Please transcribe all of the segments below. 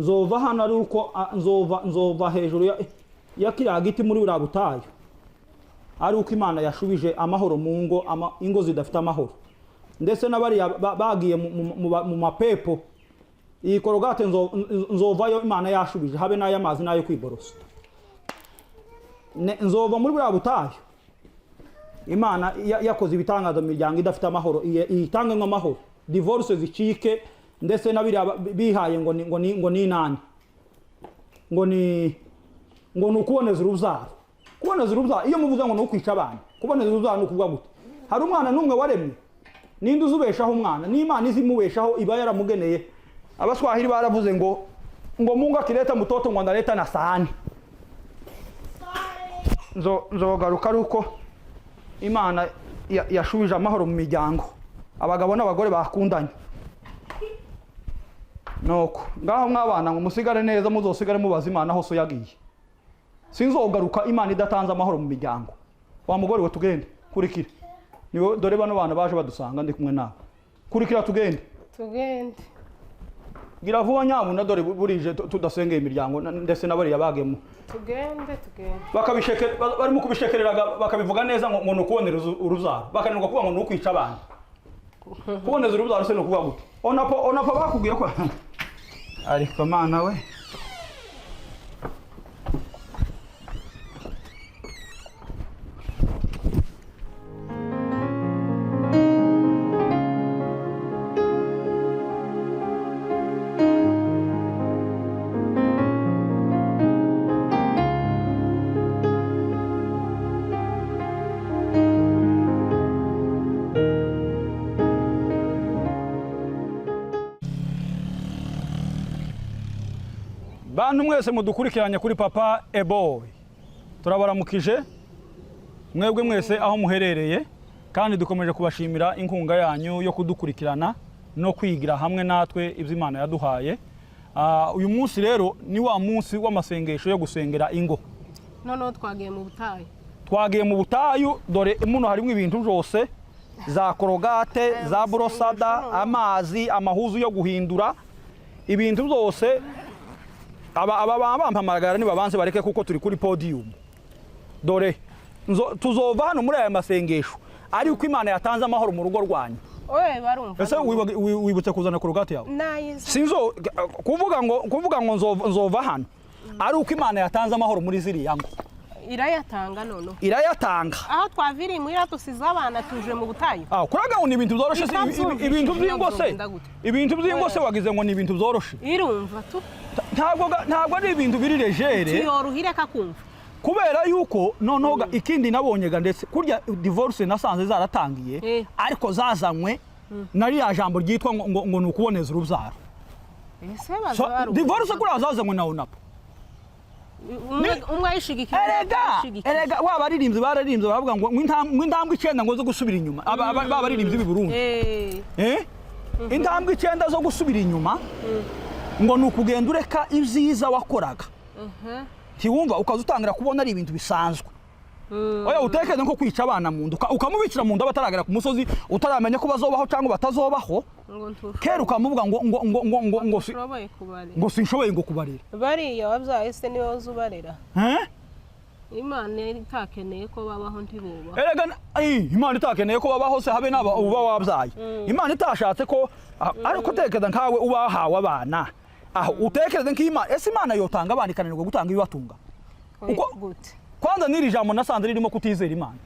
nzova hano ari uko nzova hejuru ya kiriya giti muri buriya butayu ari uko Imana yashubije amahoro mu ngo ingo zidafite amahoro ndetse n'abari bagiye mu mapepo iyi korogate nzovayo Imana yashubije habe n'ay'amazi n'ayo kwiborosa nzova muri buriya butayu Imana yakoze ibitangaza mu miryango idafite amahoro itange nk'amahoro divorce zicike ndetse n'abiriya bihaye ngo ni nani ngo ni ukuboneza urubyaro kuboneza urubyaro iyo muvuze ngo ni ukwica abana kuboneza urubyaro ni ukuvuga gute hari umwana n'umwe waremye ninde uzubeshaho umwana n'Imana izimubeshaho iba yaramugeneye abaswahili baravuze ngo Mungu akileta mtoto ngo analeta na sahani nzogaruka ari uko Imana yashubije amahoro mu miryango abagabo n'abagore bakundanye noko ngaho mwabana ngo musigare neza muzosigare mubaza Imana aho so yagiye sinzogaruka Imana idatanze amahoro mu miryango wa mugore we tugende kurikira niwe dore bano bana baje badusanga ndi kumwe nawe kurikira tugende gira vuba nyabuna dore burije tudasengeye imiryango ndetse n'abari yabagemo tugende barimo kubishekerera bakabivuga neza ngo nukubonera uruzaro bakanirwa kuvuga ngo nukwica abana kuboneza uruzaro se nukuvuga gute onapo bakubwiye ko ariko Mana we bantu mwese mudukurikiranye kuri papa Aboy turabaramukije mwebwe mwese aho muherereye kandi dukomeje kubashimira inkunga yanyu yo kudukurikirana no kwigira hamwe natwe ibyo Imana yaduhaye uyu munsi rero ni wa munsi w'amasengesho yo gusengera ingo none twagiye mu butayu dore muno harimo ibintu byose za korogate za brosada amazi amahuzu yo guhindura ibintu byose aba bampamagara ni babanze bareke kuko turi kuri podium dore tuzova hano muri aya masengesho ari uko Imana yatanze amahoro mu rugo rwanyu barumva ese wibutse kuzana korogate yawe sinzo kuvuga ngo nzova hano ari uko Imana yatanze amahoro muri ziriya ngo irayatanga nono irayatanga aho twaviri muri tusize abana tuje mu butayu kuraga ngo ni ibintu byoroshe ibintu by'ingose wagize ngo ni ibintu byoroshe irumva tu ntabwo ari ibintu biri legere tiyoruhire kakumva kubera yuko nonoga ikindi nabonyega ndetse kurya divorce nasanze zaratangiye ariko zazanywe nari ya jambo ryitwa ngo nukuboneza urubyaro divorce kuri azazanywe na unapo umwe yishigikira erega waba aririmbye bararimbye bavuga ngo intambwe 9 ngo zo gusubira inyuma baba aririmbye bi Burundi intambwe 9 zo gusubira inyuma ngo nukugenda ureka ibyiza wakoraga ntiwumva ukazutangira kubona ari ibintu bisanzwe oya utekeze nko kwica abana mu nda ukamubicira mu nda bataragera ku musozi utaramenya ko bazobaho cyangwa batazobaho kera ukamuvuga ngo sinshoboye ngo kubarira bariya wabyaye se niwe uzubarera Imana itakeneye ko babaho ntibuba erega Imana itakeneye ko babaho se habe naba uba wabyaye Imana itashatse ko ariko tekeza nkawe ubahawe abana aho utekereze nk'Imana ese Imana yotanga abana ikananirwa gutanga ibibatunga gute kwanza niri jambo nasanze ririmo kutizera Imana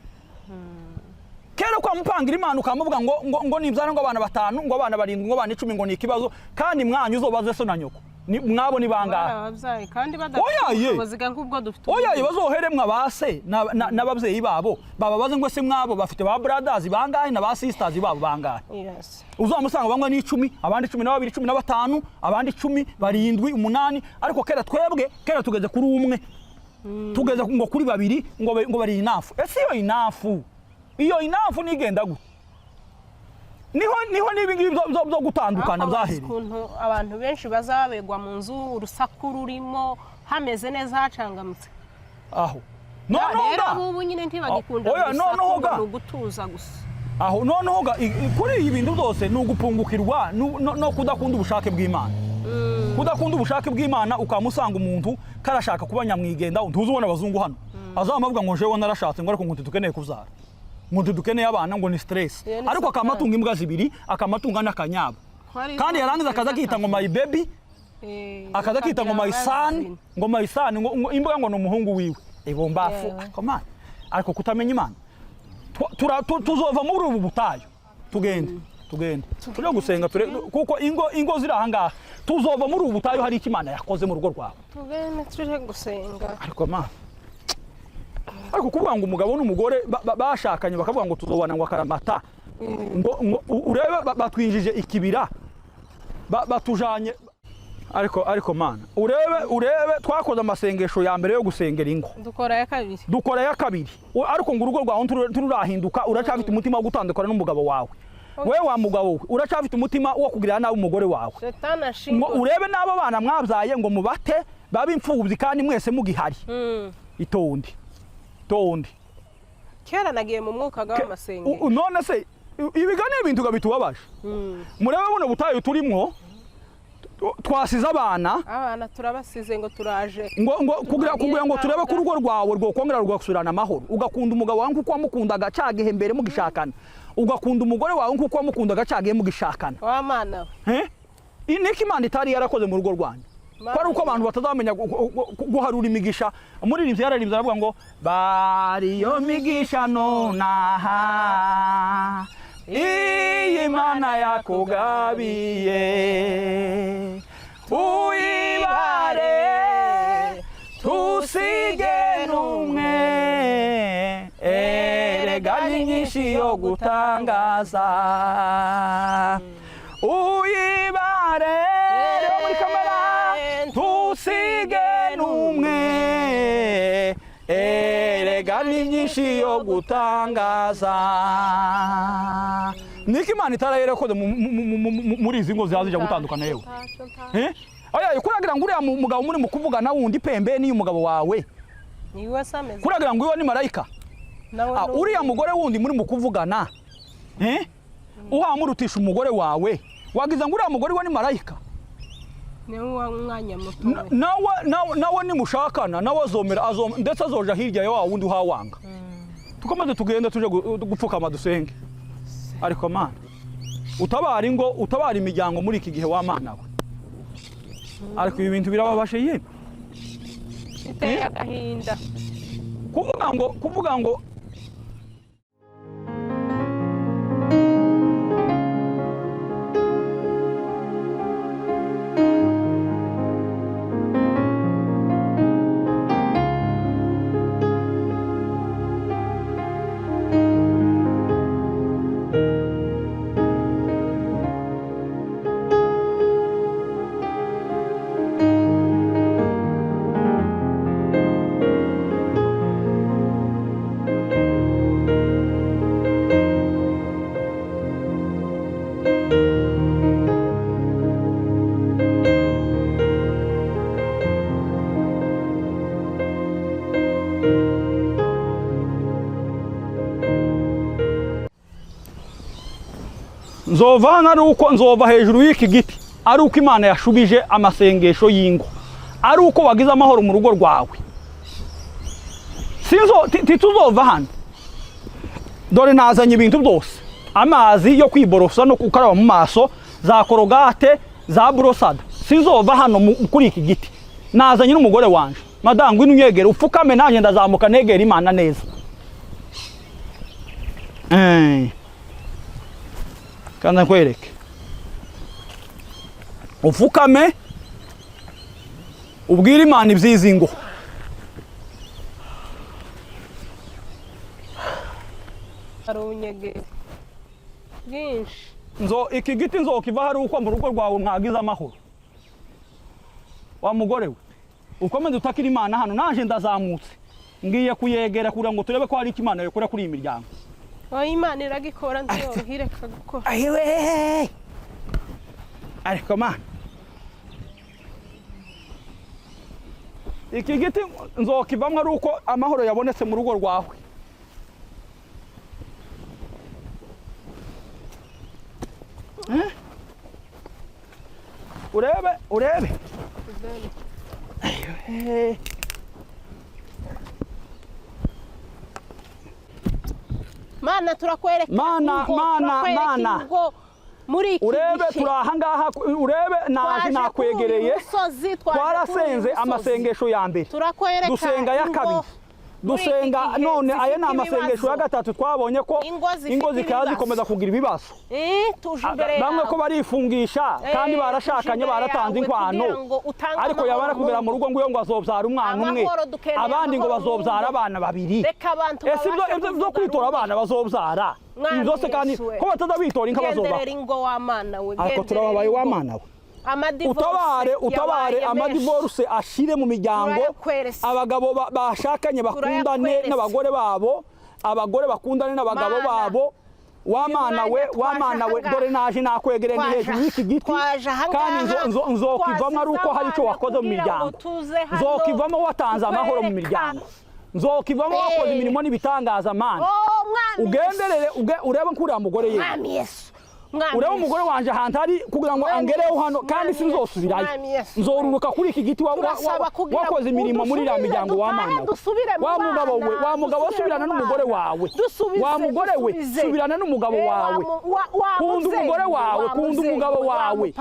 kera kwa mupangira Imana ukamuvuga ngo nibyara ngo abana 5 ngo abana 7 ngo abana 10 ngo ni ikibazo kandi mwanyu uzobaze so na nyoko mwabo ni banga kandi badafite nk'ubwo dufite oyaye bazoheremwe abase n'ababyeyi babo bababaze ngo se mwabo bafite ba brothers bangahe na ba sisters babo bangahe uzamusanga bangwa ni 10 abandi 12 15 abandi 10 barindwi 8 ariko kera tugeze kuri umwe tugeze ngo kuri 2 ngo bari inafu ese iyo inafu nigenda gute niho nibingibi byo gutandukana byahere kuntu abantu benshi bazabegwa mu nzu urusaku rurimo hameze neza hacangamutse aho rero ubu nyine ntibagikunda urusaku gutuza gusa aho noneho kuri ibintu byose ni ugupungukirwa no kudakunda ubushake bw'Imana kudakunda ubushake bw'Imana ukamusanga umuntu karashaka kuba nyamwigenda ntuzubona abazungu hano azamavuga ngo jewe narashatse ngo ariko ngo dukeneye kuzara ngo dukeneye abana ngo ni stress ariko akamatunga imbwa zibiri akamatunga n'akanyabo kandi yarangiza akaza akita ngo my baby akaza akita ngo my son ngo imbwa ngo n'umuhungu wiwe ibombafu akoma ariko kutamenya Imana tuzova muri ubu butayo tugende tujye gusenga kuko ingo ziri ahangaha tuzova muri ubu butayo hari Imana yakoze mu rugo rwawe tugende tuje gusenga ariko Mana ariko kuvuga ngo umugabo n'umugore bashakanye bakavuga ngo tuzobana ngo akaramata ngo urebe batwinjije ikibira batujanye ariko Mana urebe twakoze amasengesho ya mbere yo gusengera ingo dukora ya kabiri ariko ngo urugo rwawe tururahinduka uracafite umutima wo gutandukana n'umugabo wawe wewe wa mugabo we uracafite umutima wo kugirana nawe umugore wawe ngo urebe n'abo bana mwabyaye ngo mubate babe imfubyi kandi mwese mugihari itondi kera nagiye mu mwuka w'amasengero none se ibigane ibintu gabitubabaje murebe buno butayo turimwo twasize abana turabasize ngo turaje ngo kugira ngo turebe ku rugo rwawe rwo kongera rugasusurana amahoro ugakunda umugabo wawe nkuko wamukundaga cagihe mbere mugishakana ugakunda umugore wawe nkuko wamukundaga cagihe mugishakana wa mana iniki Imana itari yarakoze mu rugo rwanyu kwari uko abantu batazamenya guharura imigisha muri rimwe yararimbye aravuga ngo bariyo migisha nonaha iyi Mana yakugabiye uyibare tusige n'umwe erega ni nyinshi yo gutangaza uyibare muri kamera tusige n'umwe erega ni nyinshi yo gutangaza niki Imana itarayerekoze muri izi ngo zazija gutandukana yewe oya kuragira ngo uriya mugabo muri mu kuvugana wundi pembe ni umugabo wawe niwe sameze kuragira ngo iwe ni marayika uriya mugore wundi muri mu kuvugana uhamurutisha umugore wawe wagiza ngo uriya mugore we ni marayika mwanya muto nawe nimushakana nawe azomera ndetse azoja hirya ya wundi uhawanga tukomeze tugenda tuje gupfukama dusenge ariko Mana utabara ingo utabara imiryango muri iki gihe wa Mana we ariko ibi bintu birababashe yemwe Biteye agahinda kuvuga ngo nzova hejuru y'iki giti ari uko Imana yashubije amasengesho y'ingo ari uko wagize amahoro mu rugo rwawe tituzova hano dore nazanye ibintu byose amazi yo kwiborosa no gukaraba mu maso za korogate za brosada sinzova hano kuri iki giti nazanye n'umugore wanje madangu inunyegera upfukame nanjye ndazamuka negera Imana neza kandi nkwereke upfukame ubwire Imana ibyizi ngo arunyegera byinshi iki giti nzokiva hari uko mu rugo rwawe mwagize amahoro wa mugore we ukomeze utakira Imana hano naje ndazamutse ngiye kuyegera kugira ngo turebe ko hari Imana yakora kuri imiryango Imana iragikora nziyohire kagukora ayiwe ariko Mana iki giti nzokivamwe ari uko amahoro yabonetse mu rugo rwawe urebe Mana turakwereka mana muri iki urebe turahangaha urebe naje nakwegereye twarasenze amasengesho ya mbere dusenga ya kabiri dusenga none aya ni amasengesho ya gatatu twabonye ko ingo zikaba zikomeza kugira ibibazo bamwe ko barifungisha kandi barashakanye baratanze inkwano ariko yabara kugera mu rugo ngo azobyara umwana umwe abandi ngo bazobyara abana babiri ese ibyo kwitora abana bazobyara byose kandi ko batazabitora inka bazoba ariko turababaye w'amana we utabare amadivorce ashire mu miryango abagabo bashakanye bakundane n'abagore babo abagore bakundane n'abagabo babo w'amana we dore naje nakwegereye ni hejuru y'iki giti kandi nzokivamo ari uko hari icyo wakoze mu miryango nzokivamo watanze amahoro mu miryango nzokivamo wakoze imirimo n'ibitangaza mana ugenderere urebe nk'uriya mugore yewe ureba umugore wanje ahantu ari kugira ngo angereho hano kandi sinzosubirayo nzoruruka kuri iki giti wakoze imirimo muri iriya miryango w'amana wa mugabo subirana n'umugore wawe wa mugore we subirana n'umugabo wawe kunda umugore wawe kunda umugabo wawe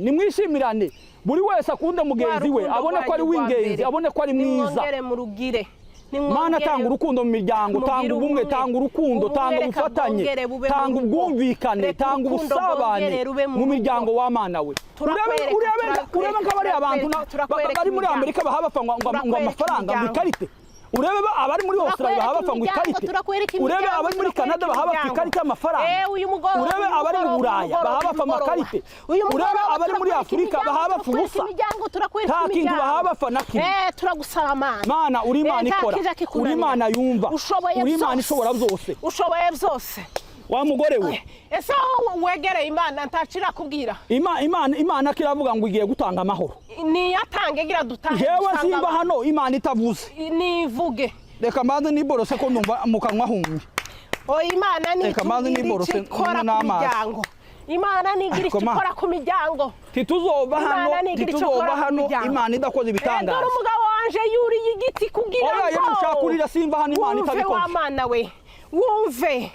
nimwishimirane buri wese akunde mugenzi we abone ko ari w'ingenzi abone ko ari mwiza Mana tanga urukundo mu miryango tanga ubumwe tanga urukundo tanga ubufatanye tanga ubwumvikane tanga ubusabane mu miryango w'amana we urebe nk'abari abantu bari muri Amerika bahabapfa ngo amafaranga ngo ikarite urebe abari muri Australia bahabapfa ngo ikarite urebe abari muri Canada bahabapfa ikarite y'amafaranga urebe abari mu Buraya bahabapfa amakarite urebe abari muri Afurika bahabapfa ubusa nta kintu bahabapfa na kimwe turagusaba Mana uri Imana ikora uri Imana yumva uri Imana ishobora byose ushoboye byose wa mugore we ese wegereye Imana ntacira kubwira Imana kiravuga ngo igiye gutanga amahoro ni yatange gira dutanga jewe simba hano Imana itavuze nivuge reka maze niborose ko numva mu kanwa humye Imana ni reka maze niborose n'amazi Imana nigira icyo ikora ku miryango tituzova hano Imana idakoze ibitangaza dore umugabo wanje yuriye igiti kugira ngo oya mushakurira simba hano Imana itabikoze w'amana we wumve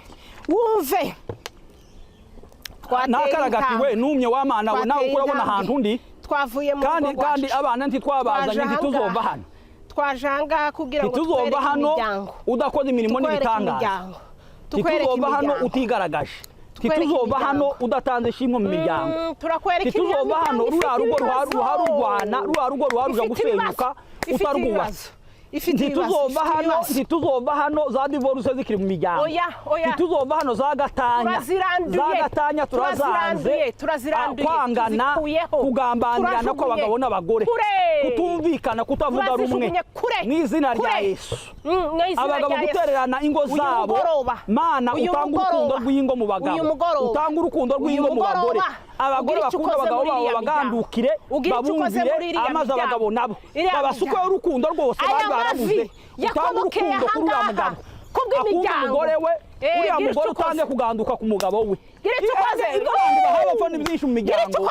nakaragatiwe numye w'amana we nawe urabona ahantu ndi twavuye mu kandi abana ntitwabazanye ntituzova hano twajanga kugira ngo tuzova hano udakoze imirimo n'ibitangaza tuzova hano utigaragaje tuzova hano udatanze ishimwe mu miryango tuzova hano ruriya rugo ruharuja gusenyuka utarwubatse ntituzova hano za divorce zikiri mu miryango ntituzova hano za gatanya turazanze kwangana kugambanirana kw'abagabo n'abagore kutumvikana kutavuga rumwe n'izina rya Yesu abagabo gutererana ingo zabo Mana utanga urukundo rw'ingo mu bagabo utanga urukundo rw'ingo mu bagore abagore bakunda abagabo babo bagandukire babumvire amaze abagabo nabo babasukaho urukundo rwose barabuze utanga urukundo kuri uriya mugabo akunda umugore we uriya mugore utange kuganduka ku mugabo we bahaba byinshi mu miryango ariko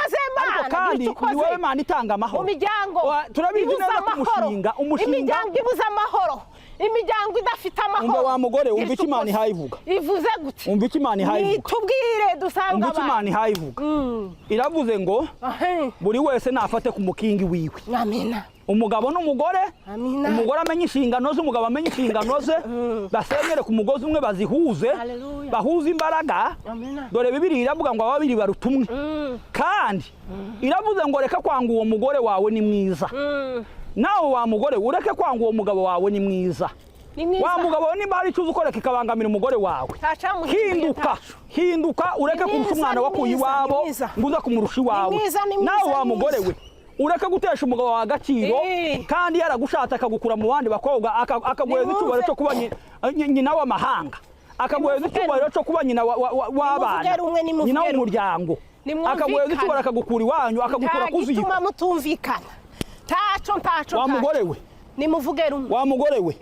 kandi ni wowe Mana itanga amahoro turabizi neza ko umushinga ibuza amahoro imiryango idafite amahoro umva wa mugore umva icyo Imana ihayivuga ivuze gute umva icyo Imana ihayivuga tubwire dusanga umva icyo Imana ihayivuga iravuze ngo buri wese nafate ku mukingi wiwe amina umugabo n'umugore umugore amenye inshingano ze umugabo amenye inshingano ze basenyere ku mugozi umwe bazihuze bahuze imbaraga dore Bibiliya iravuga ngo ababiri barutumwe kandi iravuze ngo reka kwanga uwo mugore wawe ni mwiza nawe wa mugore ureke kwanga uwo mugabo wawe ni mwiza wa mugabo nimba hari icyo uzukora kikabangamira umugore wawe hinduka ureke kurusha umwana wakuye iwabo ngo uza kumurusha iwawe nawe wa mugore we ureke gutesha umugabo wa agaciro kandi yaragushatse akagukura mu bandi bakobwa akaguheza icyubahiro cyo kuba nyina w'amahanga akaguheza icyubahiro cyo kuba nyina w'abana nyina w'umuryango akaguheza icyubahiro akagukura iwanyu akagukura ku ziko tacho wa mugore we nimuvuge rumwe wa mugore we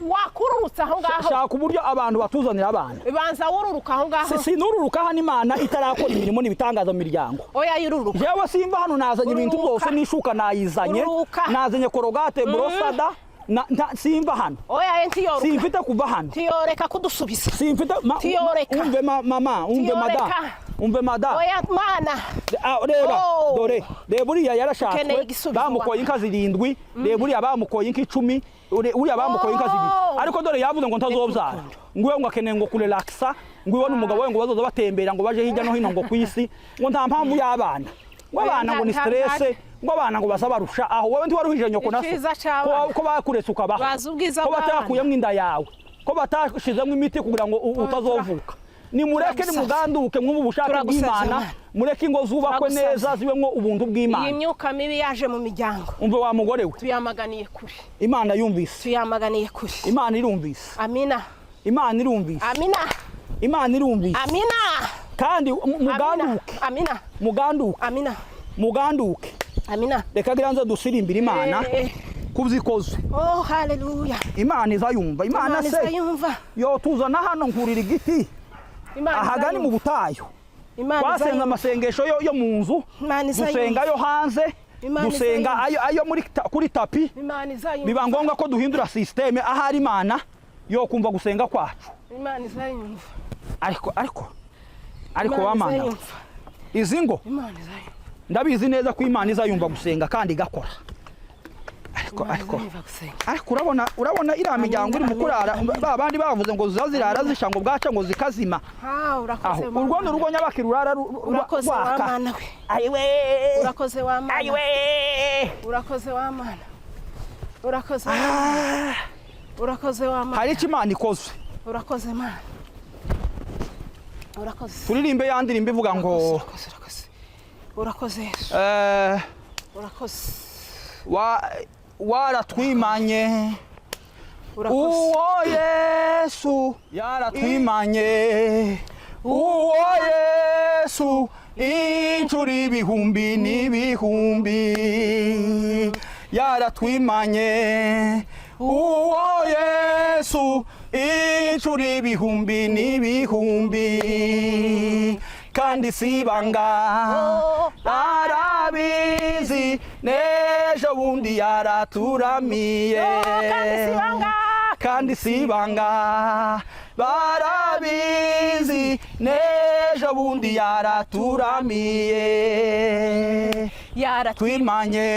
wakururutsa aho ngaho shaka uburyo abantu batuzanira abana banza wururuka aho ngaho sinururuka hano Imana itarakora imirimo n'ibitangaza mu miryango oya yururuka jewe simba hano nazanye ibintu byose nishuka nayizanye nazanye korogate brosada simba hano oya entiyoruka simfite kuva hano tiyoreka kudusubiza simfite umve mama umve mada oya mana reba dore buriya yarashatswe bamukoye inka 7 buriya bamukoye inka 10 uriya bamukoye inka 2 ariko dore yavuze ngo ntazobyara ngwe ngo akeneye ngo kurelaxa ngwe n'umugabo we ngo bazoza batembera ngo baje hirya no hino ngo kwisi ngo nta mpamvu y'abana ngo abana ngo ni stress ngo abana ngo basabarusha aho wowe ntiwaruhije nyoko naso ko bakuretse ukabaho ko batakuyemo inda yawe ko batashizemo imiti kugira ngo utazovuka ni mureke ni muganduke mwubu bushake bw'Imana mureke ingo zubakwe neza zibemwo ubuntu bw'Imana iyi myuka mibi yaje mu miryango umve wa mugore we tuyamaganiye kuri Imana yumvise tuyamaganiye kuri Imana irumvise amina Imana irumvise amina Imana irumvise amina kandi muganduke amina muganduke amina muganduke amina reka giranze dusirimbira Imana kubyikoze oh haleluya Imana izayumva Imana se yo tuzana hano nkurira igiti ahagani mu butayo twasenga amasengesho yo mu nzu dusenga yo hanze dusenga ayo kuri tapi biba ngombwa ko duhindura systeme ahari Imana yo kumva gusenga kwacu Imana izayumva ariko wamana izi ngo ndabizi neza ko Imana izayumva gusenga kandi igakora ariko urabona iriya miryango iri mu kurara babandi bavuze ngo zazirara zisha ngo bwaca ngo zikazima urakoze urwo ni urugo nyabakira urara urakoze wa mana we ayiwe urakoze wa mana ayiwe urakoze wa mana urakoze wa mana hari iki Imana ikoze urakoze mana urakoze turirimbe yandirimbe ivuga ngo urakoze urakoze waratwimanye uwo Yesu yaratwimanye uwo Yesu inshuro ibihumbi n'ibihumbi yaratwimanye uwo Yesu inshuro ibihumbi n'ibihumbi kandi sibanga arabizi nejo bundi yaraturamiye kandi sibanga barabizi nejo bundi yaraturamiye yaratwimanye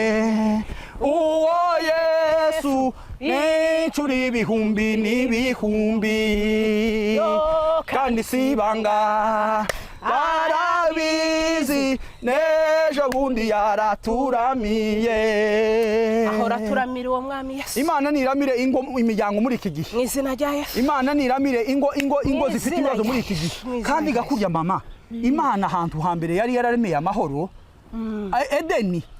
uwo Yesu n'inshuro ibihumbi n'ibihumbi kandi sibanga barabizi nejo bundi yaraturamiye ahora turamira uwo mwami Yesu Imana niramire ingo imiryango muri iki gihe mu izina rya Yesu Imana niramire ingo zifite ibibazo muri iki gihe kandi gakurya mama Imana ahantu hambere yari yararemeye amahoro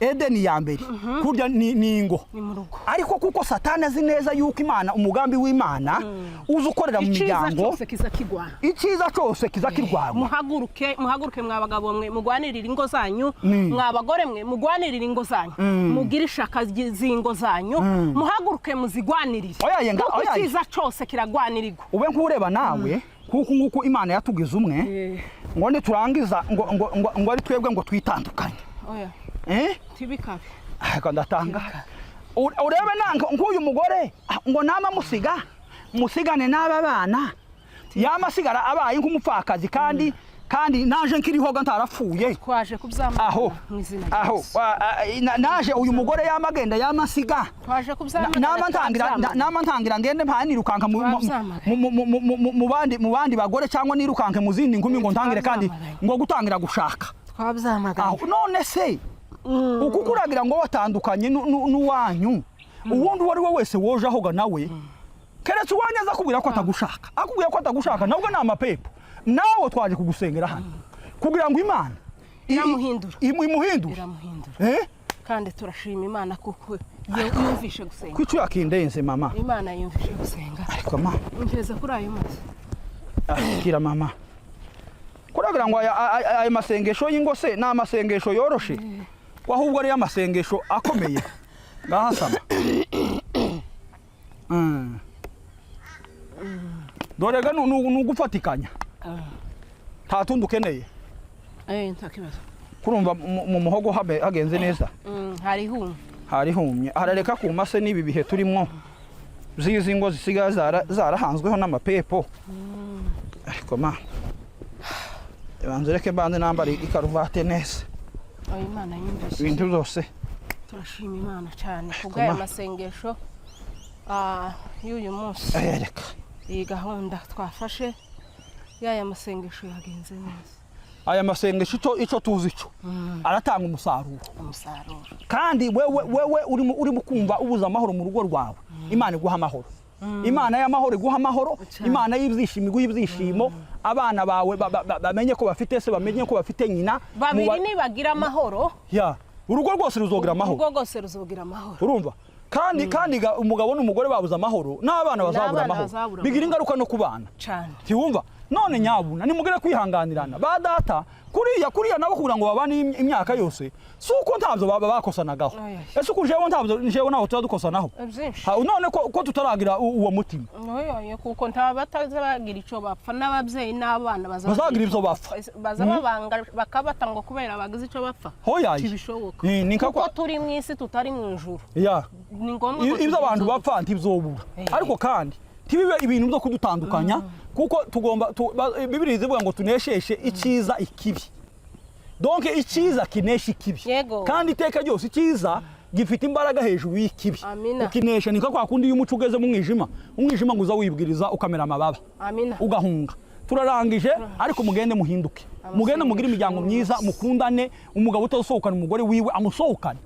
Edeni ya mbere kurya ni ingo ariko kuko Satani azi neza yuko Imana umugambi w'Imana uza ukorera mu miryango icyiza cyose kiza kirwanya muhaguruke mwabagabo mwe mugwanirira ingo zanyu mwabagore mwe mugwanirira ingo zanyu mugira ishaka z'ingo zanyu muhaguruke muzigwanirire icyiza cyose kiragwanirirwa ube nkureba nawe kuko nguko Imana yatugize umwe ngo ne turangiza ngo ari twebwe ngo twitandukanye oya tibikabe ariko ndatanga urebe nk'uyu mugore ngo nama musigane n'aba bana yamasigara abaye nk'umupfakazi kandi naje nkirihoga ntarapfuye twaje kubyamana aho naje uyu mugore yamagenda yamasiga twaje kubyamana nama ntangira ngende mpanirukanka mu bandi bagore cyangwa nirukanke mu zindi nkumi ngo ntangire kandi ngo gutangira gushaka twabyamagana none se uko kuragira ngo watandukanye n'uwanyu ubundi uwo ari we wese woje ahoga nawe keretse uwanya aza kubwira ko atagushaka akubwira ko atagushaka nabwo ni amapepo nawe twaje kugusengera hano kugira ngo Imana imuhindure kandi turashima Imana kuko yumvishe gusenga kwicu yakindenze mama Imana yumvishe gusenga ariko mama umveze kuri ayo mazi kira mama kuragira ngo aya masengesho y'ingo se na masengesho yoroshe wahubwo ari amasengesho akomeye ngahasama dore ga nugufatikanya nta tundi ukeneye nta kibazo kurumva mu muhogo hagenze neza harihumye harareka ku mase n'ibi bihe turimo zizi ngo zisigaye zarahanzweho n'amapepo ariko ma banze reke bande nambara ikaruvate neza Imana yumvise ibintu byose turashima Imana cyane kubw'aya masengesho y'uyu munsi reka iyi gahunda twafashe yaya masengesho yagenze neza aya masengesho ico tuzi ico aratanga umusaruro kandi wewe urimo kumva ubuza amahoro mu rugo rwawe Imana iguha amahoro Imana y'amahoro iguha amahoro Imana y'ibyishimo iguha ibyishimo abana bawe bamenye ko bafite se bamenye ko bafite nyina babiri nibagira amahoro urugo rwose ruzogira amahoro urumva kandi umugabo n'umugore babuza amahoro n'abana bazabura amahoro bigira ingaruka no kubana cyane ntiwumva none nyabuna nimugire kwihanganirana ba data kuriya nabo kugira ngo babane imyaka yose suko ntabyo baba bakosanagaho ese uko jewe naho tudukosanaho none ko tutaragira uwo mutima kuko batazagira ico bapfa n'ababyeyi n'abana bazagira ivyo bapfa bazababanga bakabata ngo kubera bagize ico bapfa kibishoboka kuko turi mwisi tutari mu ijuru ni ngombwa ivyo abantu bapfa ntibzobura ariko kandi tibibe ibintu byo kudutandukanya kuko tugomba Bibiliya ivuga ngo tunesheshe iciza ikibi donc iciza kinesha ikibi kandi iteka ryose iciza gifite imbaraga hejuru y'ikibi ukinesha nika kwa kundi y'umuco ugeze mu umwijima nguza wibwiriza ukamera amababa ugahunga turarangije ariko mugende muhinduke mugende mugira imiryango myiza mukundane umugabo utasohokana umugore wiwe amusohokane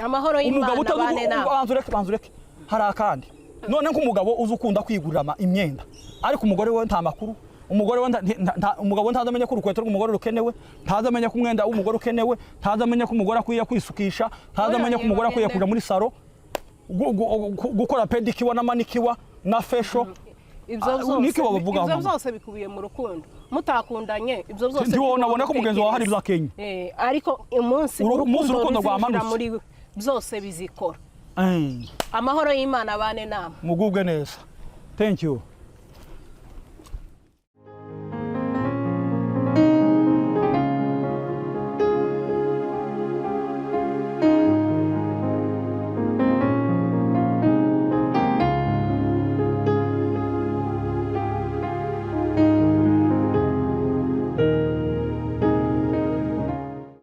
amahoro y'Imana bane na banzureke harakandi none ko umugabo uzukunda kwigurira imyenda ariko umugore we nta makuru umugabo ntazamenya ko urukweto rw'umugore rukenewe ntazamenya ko umwenda w'umugore ukenewe ntazamenya ko umugore akwiye kwisukisha ntazamenya ko umugore akwiye kuja muri saro gukora pedikiwa na manikiwa na fesho ibyo byose bikubiye mu rukundo mutakundanye ibyo byose ntiwonabona ko mugenzi wawe hari ibyakenye ariko umunsi urukundo rwamanutse byose bizikora amahoro y'Imana bane nama mugubwe neza thank you